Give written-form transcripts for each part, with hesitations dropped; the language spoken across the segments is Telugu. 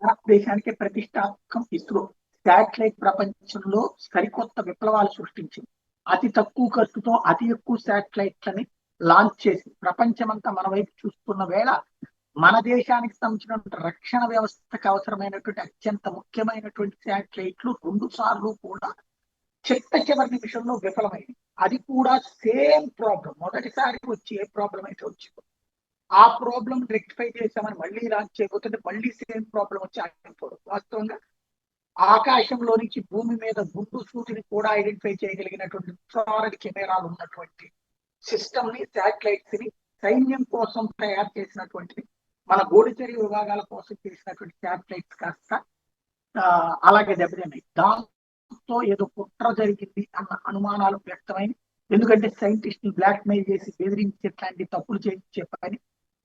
భారతదేశానికి ప్రతిష్టాత్మకం ఇస్రో. శాటిలైట్ ప్రపంచంలో సరికొత్త విప్లవాలు సృష్టించింది. అతి తక్కువ ఖర్చుతో అతి ఎక్కువ శాటిలైట్లని లాంచ్ చేసి ప్రపంచమంతా మన వైపు చూస్తున్న వేళ మన దేశానికి సంబంధించిన రక్షణ వ్యవస్థకు అవసరమైనటువంటి అత్యంత ముఖ్యమైనటువంటి శాటిలైట్లు 2 సార్లు కూడా చివరి నిమిషంలో విఫలమైంది. అది కూడా సేమ్ ప్రాబ్లం, మొదటిసారి వచ్చి ఏ ప్రాబ్లం అయితే వచ్చిందో ఆ ప్రాబ్లం రెక్టిఫై చేసామని మళ్ళీ లాంచ్ చేయబోతుంటే మళ్ళీ సేమ్ ప్రాబ్లం వచ్చి ఆగిపోవడం. వాస్తవంగా ఆకాశంలో నుంచి భూమి మీద గుండు సూటిని కూడా ఐడెంటిఫై చేయగలిగినటువంటి ఇన్ఫ్రారెడ్ కెమెరాలు ఉన్నటువంటి సిస్టమ్ ని, శాటిలైట్స్ ని సైన్యం కోసం తయారు చేసినటువంటి, మన గూఢచర్య విభాగాల కోసం చేసినటువంటి శాటిలైట్స్ కాస్త అలాగే దెబ్బతిన్నాయి. దాంతో ఏదో కుట్ర జరిగింది అన్న అనుమానాలు వ్యక్తమైన. ఎందుకంటే సైంటిస్ట్ ని బ్లాక్ మెయిల్ చేసి బెదిరించి ఇట్లాంటి తప్పులు చేయించే పని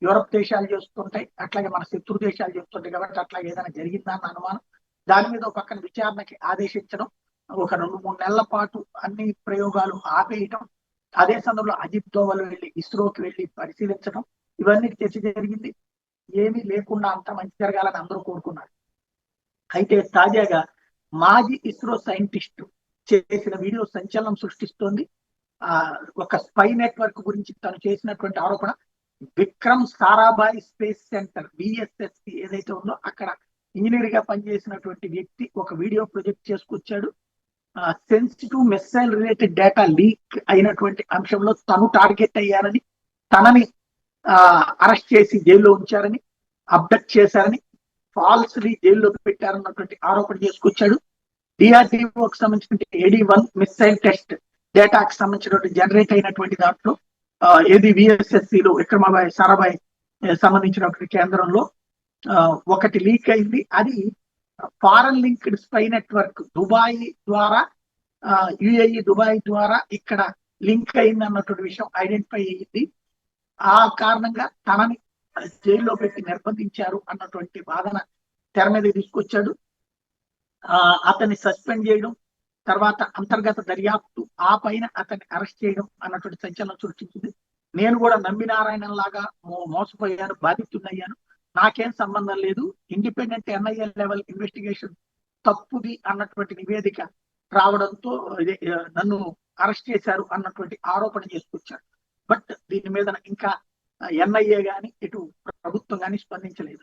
యూరప్ దేశాలు చేస్తుంటాయి, అట్లాగే మన శత్రు దేశాలు చేస్తుంటాయి. కాబట్టి అట్లా ఏదైనా జరిగిందా అన్న అనుమానం. దాని మీద ఒక పక్కన విచారణకి ఆదేశించడం, ఒక 2-3 నెలల పాటు అన్ని ప్రయోగాలు ఆపేయటం, అదే సందర్భంలో అజిత్ దోవల్ వెళ్ళి ఇస్రోకి వెళ్ళి పరిశీలించడం, ఇవన్నీ చర్చ జరిగింది. ఏమీ లేకుండా అంత మంచి జరగాలని అందరూ కోరుకున్నారు. అయితే తాజాగా మాజీ ఇస్రో సైంటిస్ట్ చేసిన వీడియో సంచలనం సృష్టిస్తోంది. ఒక స్పై నెట్వర్క్ గురించి తను చేసినటువంటి ఆరోపణ. విక్రమ్ సారాభాయ్ స్పేస్ సెంటర్ విఎస్ఎస్సి ఏదైతే ఉందో అక్కడ ఇంజనీర్ గా పనిచేసినటువంటి వ్యక్తి ఒక వీడియో ప్రొజెక్ట్ చేసుకొచ్చాడు. Sensitive missile related data leak అయినటువంటి అంశంలో తను టార్గెట్ అయ్యారని, తనని అరెస్ట్ చేసి జైల్లో ఉంచారని, అబ్డక్ట్ చేశారని, ఫాల్స్లీ జైల్లో పెట్టారన్నటువంటి ఆరోపణ చేసుకొచ్చాడు. డిఆర్డిఓకి సంబంధించిన AD-1 మిస్సైల్ టెస్ట్ డేటాకి సంబంధించినటువంటి జనరేట్ అయినటువంటి దాంట్లో ఏది విఎస్ఎస్సిలో విక్రమాబాయ్ సారాభాయ్ సంబంధించినటువంటి కేంద్రంలో ఒకటి లీక్ అయింది. అది foreign linked spy network Dubai ద్వారా, యుఏఈ దుబాయ్ ద్వారా ఇక్కడ లింక్ అయింది అన్నటువంటి విషయం ఐడెంటిఫై అయ్యింది. ఆ కారణంగా తనని జైల్లో పెట్టి నిర్బంధించారు అన్నటువంటి వాదన తెర మీద తీసుకొచ్చాడు. అతన్ని సస్పెండ్ చేయడం, తర్వాత అంతర్గత దర్యాప్తు, ఆ పైన అతన్ని అరెస్ట్ చేయడం అన్నటువంటి సంచలనం సృష్టించింది. నేను కూడా నమ్మి నారాయణ లాగా మోసపోయాను, బాధితున్నయ్యాను, నాకేం సంబంధం లేదు, ఇండిపెండెంట్ NIA లెవెల్ ఇన్వెస్టిగేషన్ తప్పుది అన్నటువంటి నివేదిక రావడంతో నన్ను అరెస్ట్ చేశారు అన్నటువంటి ఆరోపణ చేసుకొచ్చారు. బట్ దీని మీద ఇంకా NIA గాని ఇటు ప్రభుత్వం గాని స్పందించలేదు.